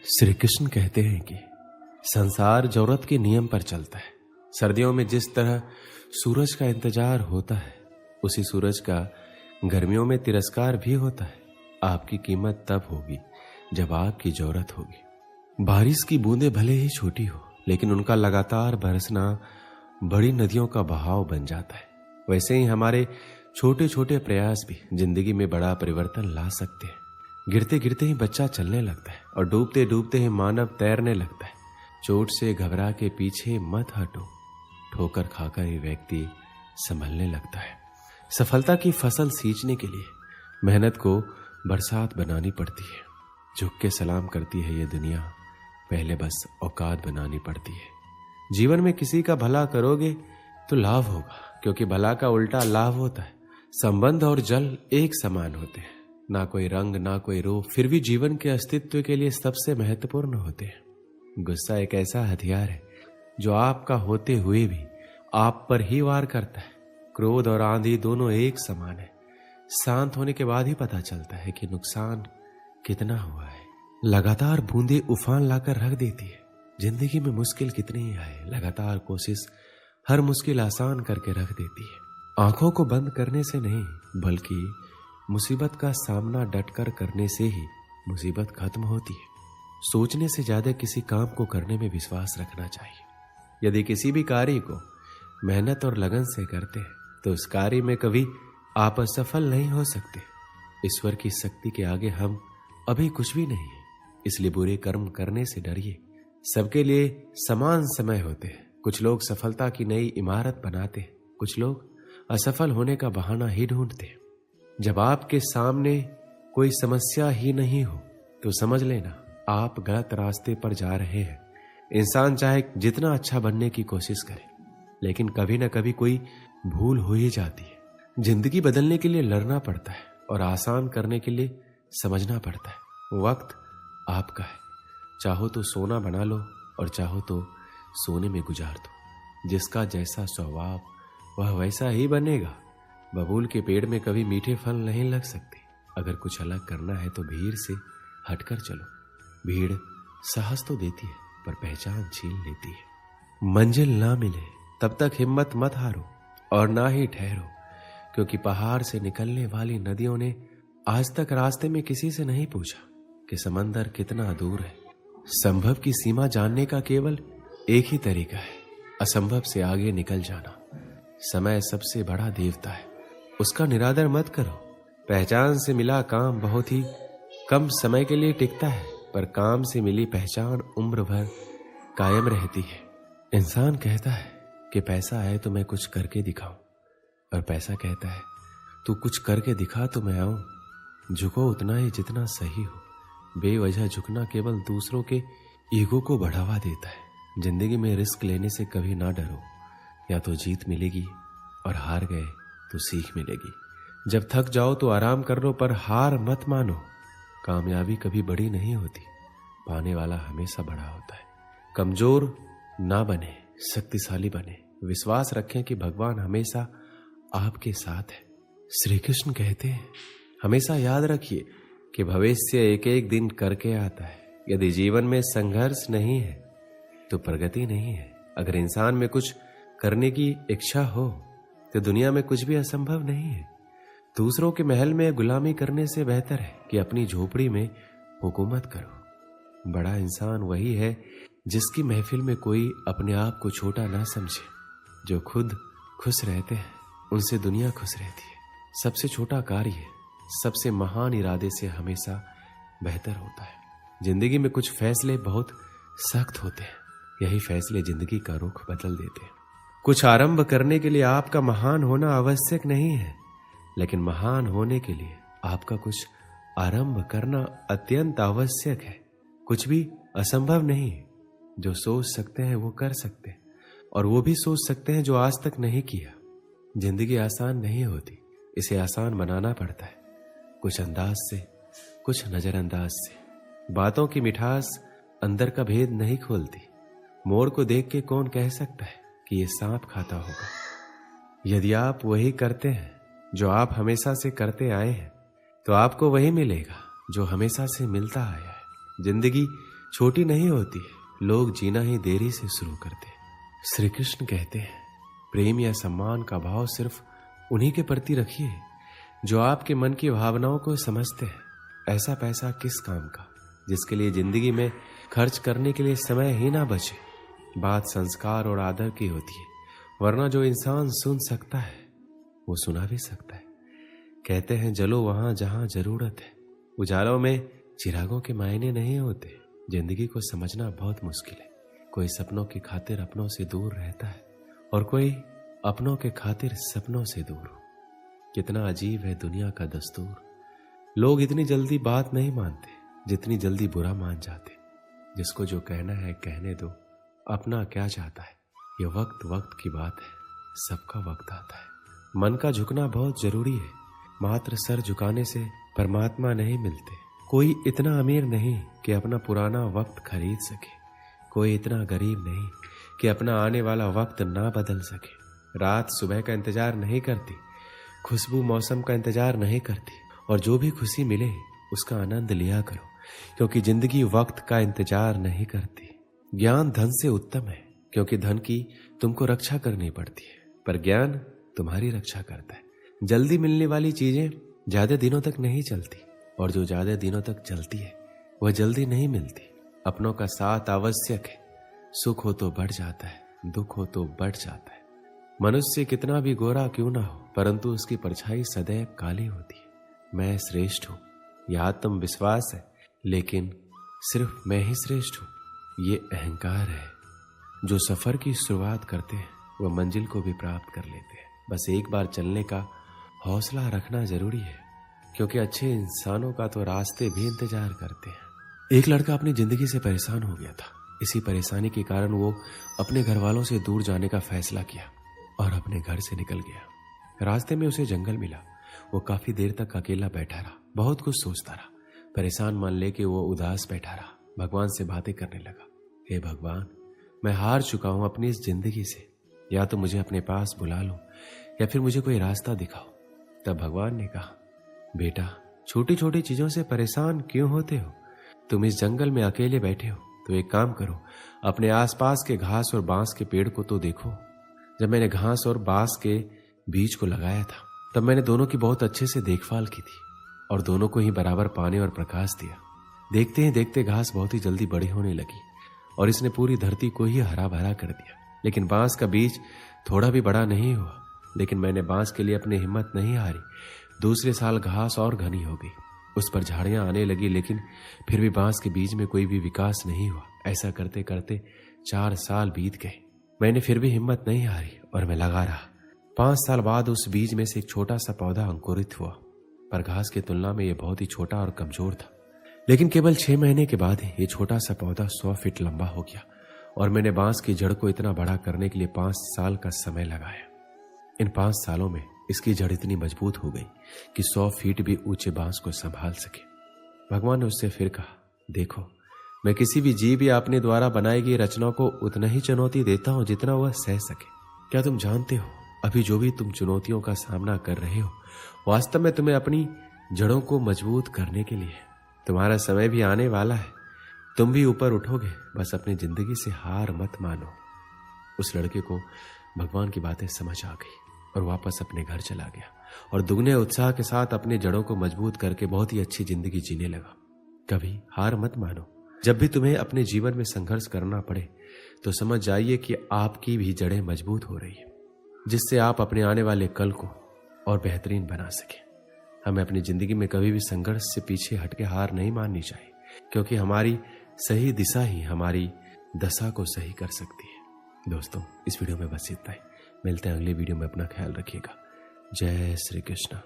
श्री कृष्ण कहते हैं कि संसार जरूरत के नियम पर चलता है। सर्दियों में जिस तरह सूरज का इंतजार होता है, उसी सूरज का गर्मियों में तिरस्कार भी होता है। आपकी कीमत तब होगी जब आपकी जरूरत होगी। बारिश की बूंदें भले ही छोटी हो, लेकिन उनका लगातार बरसना बड़ी नदियों का बहाव बन जाता है। वैसे ही हमारे छोटे छोटे प्रयास भी जिंदगी में बड़ा परिवर्तन ला सकते हैं। गिरते गिरते ही बच्चा चलने लगता है और डूबते डूबते ही मानव तैरने लगता है। चोट से घबरा के पीछे मत हटो, ठोकर खाकर ही व्यक्ति संभलने लगता है। सफलता की फसल सींचने के लिए मेहनत को बरसात बनानी पड़ती है। झुक के सलाम करती है ये दुनिया, पहले बस औकात बनानी पड़ती है। जीवन में किसी का भला करोगे तो लाभ होगा, क्योंकि भला का उल्टा लाभ होता है। संबंध और जल एक समान होते हैं, ना कोई रंग ना कोई रूप, फिर भी जीवन के अस्तित्व के लिए सबसे महत्वपूर्ण होते हैं। गुस्सा एक ऐसा हथियार है जो आपका होते हुए भी आप पर ही वार करता है। क्रोध और आंधी दोनों एक समान है। शांत होने के बाद ही पता चलता है कि नुकसान कितना हुआ है। लगातार बूंदे उफान लाकर रख देती है। जिंदगी में मुश्किल कितनी ही आए, लगातार कोशिश हर मुश्किल आसान करके रख देती है। आंखों को बंद करने से नहीं, बल्कि मुसीबत का सामना डटकर करने से ही मुसीबत खत्म होती है। सोचने से ज्यादा किसी काम को करने में विश्वास रखना चाहिए। यदि किसी भी कार्य को मेहनत और लगन से करते हैं तो उस कार्य में कभी आप असफल नहीं हो सकते। ईश्वर की शक्ति के आगे हम अभी कुछ भी नहीं है, इसलिए बुरे कर्म करने से डरिए। सबके लिए समान समय होते हैं। कुछ लोग सफलता की नई इमारत बनाते हैं, कुछ लोग असफल होने का बहाना ही ढूंढते हैं। जब आपके सामने कोई समस्या ही नहीं हो तो समझ लेना आप गलत रास्ते पर जा रहे हैं। इंसान चाहे जितना अच्छा बनने की कोशिश करे, लेकिन कभी ना कभी कोई भूल हो ही जाती है। जिंदगी बदलने के लिए लड़ना पड़ता है और आसान करने के लिए समझना पड़ता है। वक्त आपका है, चाहो तो सोना बना लो और चाहो तो सोने में गुजार दो। जिसका जैसा स्वभाव वह वैसा ही बनेगा। बबूल के पेड़ में कभी मीठे फल नहीं लग सकते। अगर कुछ अलग करना है तो भीड़ से हटकर चलो। भीड़ साहस तो देती है, पर पहचान छीन लेती है। मंजिल ना मिले तब तक हिम्मत मत हारो और ना ही ठहरो, क्योंकि पहाड़ से निकलने वाली नदियों ने आज तक रास्ते में किसी से नहीं पूछा कि समंदर कितना दूर है। संभव की सीमा जानने का केवल एक ही तरीका है, असंभव से आगे निकल जाना। समय सबसे बड़ा देवता है, उसका निरादर मत करो। पहचान से मिला काम बहुत ही कम समय के लिए टिकता है, पर काम से मिली पहचान उम्र भर कायम रहती है। इंसान कहता है कि पैसा आए तो मैं कुछ करके दिखाऊं, और पैसा कहता है तू कुछ करके दिखा तो मैं आऊं। झुको उतना ही जितना सही हो। बेवजह झुकना केवल दूसरों के ईगो को बढ़ावा देता है। जिंदगी में रिस्क लेने से कभी ना डरो, या तो जीत मिलेगी और हार गए तो सीख मिलेगी। जब थक जाओ तो आराम कर लो, पर हार मत मानो। कामयाबी कभी बड़ी नहीं होती, पाने वाला हमेशा बड़ा होता है। कमजोर ना बने, शक्तिशाली बने। विश्वास रखें कि भगवान हमेशा आपके साथ है। श्री कृष्ण कहते हैं हमेशा याद रखिए कि भविष्य एक एक दिन करके आता है। यदि जीवन में संघर्ष नहीं है तो प्रगति नहीं है। अगर इंसान में कुछ करने की इच्छा हो तो दुनिया में कुछ भी असंभव नहीं है। दूसरों के महल में गुलामी करने से बेहतर है कि अपनी झोपड़ी में हुकूमत करो। बड़ा इंसान वही है जिसकी महफिल में कोई अपने आप को छोटा ना समझे। जो खुद खुश रहते हैं उनसे दुनिया खुश रहती है। सबसे छोटा कार्य सबसे महान इरादे से हमेशा बेहतर होता है। जिंदगी में कुछ फैसले बहुत सख्त होते हैं, यही फैसले जिंदगी का रुख बदल देते हैं। कुछ आरंभ करने के लिए आपका महान होना आवश्यक नहीं है, लेकिन महान होने के लिए आपका कुछ आरंभ करना अत्यंत आवश्यक है। कुछ भी असंभव नहीं है। जो सोच सकते हैं वो कर सकते हैं, और वो भी सोच सकते हैं जो आज तक नहीं किया। जिंदगी आसान नहीं होती, इसे आसान बनाना पड़ता है। कुछ अंदाज से, कुछ नजरअंदाज से। बातों की मिठास अंदर का भेद नहीं खोलती। मोर को देख के कौन कह सकता है कि ये सांप खाता होगा। यदि आप वही करते हैं जो आप हमेशा से करते आए हैं, तो आपको वही मिलेगा जो हमेशा से मिलता आया है। जिंदगी छोटी नहीं होती, लोग जीना ही देरी से शुरू करते। श्री कृष्ण कहते हैं, प्रेम या सम्मान का भाव सिर्फ उन्हीं के प्रति रखिए जो आपके मन की भावनाओं को समझते हैं। ऐसा पैसा किस काम का जिसके लिए जिंदगी में खर्च करने के लिए समय ही ना बचे। बात संस्कार और आदर की होती है, वरना जो इंसान सुन सकता है वो सुना भी सकता है। कहते हैं जलो वहां जहां जरूरत है। उजालों में चिरागों के मायने नहीं होते। जिंदगी को समझना बहुत मुश्किल है। कोई सपनों की खातिर अपनों से दूर रहता है और कोई अपनों के खातिर सपनों से दूर। कितना अजीब है दुनिया का दस्तूर। लोग इतनी जल्दी बात नहीं मानते जितनी जल्दी बुरा मान जाते। जिसको जो कहना है कहने दो, अपना क्या चाहता है। ये वक्त वक्त की बात है, सबका वक्त आता है। मन का झुकना बहुत जरूरी है। मात्र सर झुकाने से परमात्मा नहीं मिलते। कोई इतना अमीर नहीं कि अपना पुराना वक्त खरीद सके। कोई इतना गरीब नहीं कि अपना आने वाला वक्त ना बदल सके। रात सुबह का इंतजार नहीं करती, खुशबू मौसम का इंतजार नहीं करती। और जो भी खुशी मिले उसका आनंद लिया करो, क्योंकि जिंदगी वक्त का इंतजार नहीं करती। ज्ञान धन से उत्तम है, क्योंकि धन की तुमको रक्षा करनी पड़ती है, पर ज्ञान तुम्हारी रक्षा करता है। जल्दी मिलने वाली चीजें ज्यादा दिनों तक नहीं चलती, और जो ज्यादा दिनों तक चलती है वह जल्दी नहीं मिलती। अपनों का साथ आवश्यक है। सुख हो तो बढ़ जाता है, दुख हो तो बढ़ जाता है। मनुष्य कितना भी गोरा क्यों ना हो, परंतु उसकी परछाई सदैव काली होती है। मैं श्रेष्ठ हूं, यह आत्मविश्वास है, लेकिन सिर्फ मैं ही श्रेष्ठ हूं, ये अहंकार है। जो सफर की शुरुआत करते हैं वह मंजिल को भी प्राप्त कर लेते हैं। बस एक बार चलने का हौसला रखना जरूरी है, क्योंकि अच्छे इंसानों का तो रास्ते भी इंतजार करते हैं। एक लड़का अपनी जिंदगी से परेशान हो गया था। इसी परेशानी के कारण वो अपने घर वालों से दूर जाने का फैसला किया और अपने घर से निकल गया। रास्ते में उसे जंगल मिला। वो काफी देर तक अकेला बैठा रहा, बहुत कुछ सोचता रहा। परेशान मन लेके वो उदास बैठा रहा। भगवान से बातें करने लगा, हे भगवान, मैं हार चुका हूं अपनी इस जिंदगी से। या तो मुझे अपने पास बुला लो या फिर मुझे कोई रास्ता दिखाओ। तब भगवान ने कहा, बेटा, छोटी छोटी चीजों से परेशान क्यों होते हो? तुम इस जंगल में अकेले बैठे हो, तो एक काम करो, अपने आसपास के घास और बांस के पेड़ को तो देखो। जब मैंने घास और बांस के बीज को लगाया था, तब मैंने दोनों की बहुत अच्छे से देखभाल की थी और दोनों को ही बराबर पानी और प्रकाश दिया। देखते ही देखते घास बहुत ही जल्दी बड़ी होने लगी और इसने पूरी धरती को ही हरा भरा कर दिया। लेकिन बांस का बीज थोड़ा भी बड़ा नहीं हुआ। लेकिन मैंने बांस के लिए अपनी हिम्मत नहीं हारी। दूसरे साल घास और घनी हो गई, उस पर झाड़ियां आने लगी, लेकिन फिर भी बांस के बीज में कोई भी विकास नहीं हुआ। ऐसा करते करते 4 साल बीत गए। मैंने फिर भी हिम्मत नहीं हारी और मैं लगा रहा। 5 साल बाद उस बीज में से एक छोटा सा पौधा अंकुरित हुआ, पर घास की तुलना में यह बहुत ही छोटा और कमजोर था। लेकिन केवल 6 महीने के बाद ये छोटा सा पौधा 100 फीट लंबा हो गया और मैंने बांस की जड़ को इतना बड़ा करने के लिए 5 साल का समय लगाया। इन 5 सालों में इसकी जड़ इतनी मजबूत हो गई कि 100 फीट भी ऊंचे बांस को संभाल सके। भगवान ने उससे फिर कहा, देखो, मैं किसी भी जीव या अपने द्वारा बनाई गई रचना को उतना ही चुनौती देता हूं जितना वह सह सके। क्या तुम जानते हो, अभी जो भी तुम चुनौतियों का सामना कर रहे हो, वास्तव में तुम्हें अपनी जड़ों को मजबूत करने के लिए। तुम्हारा समय भी आने वाला है, तुम भी ऊपर उठोगे। बस अपनी जिंदगी से हार मत मानो। उस लड़के को भगवान की बातें समझ आ गई और वापस अपने घर चला गया और दुगने उत्साह के साथ अपने जड़ों को मजबूत करके बहुत ही अच्छी जिंदगी जीने लगा। कभी हार मत मानो। जब भी तुम्हें अपने जीवन में संघर्ष करना पड़े तो समझ जाइए कि आपकी भी जड़ें मजबूत हो रही है, जिससे आप अपने आने वाले कल को और बेहतरीन बना सके। हमें अपनी जिंदगी में कभी भी संघर्ष से पीछे हटके हार नहीं माननी चाहिए, क्योंकि हमारी सही दिशा ही हमारी दशा को सही कर सकती है। दोस्तों, इस वीडियो में बस इतना ही। मिलते हैं अगले वीडियो में। अपना ख्याल रखिएगा। जय श्री कृष्ण।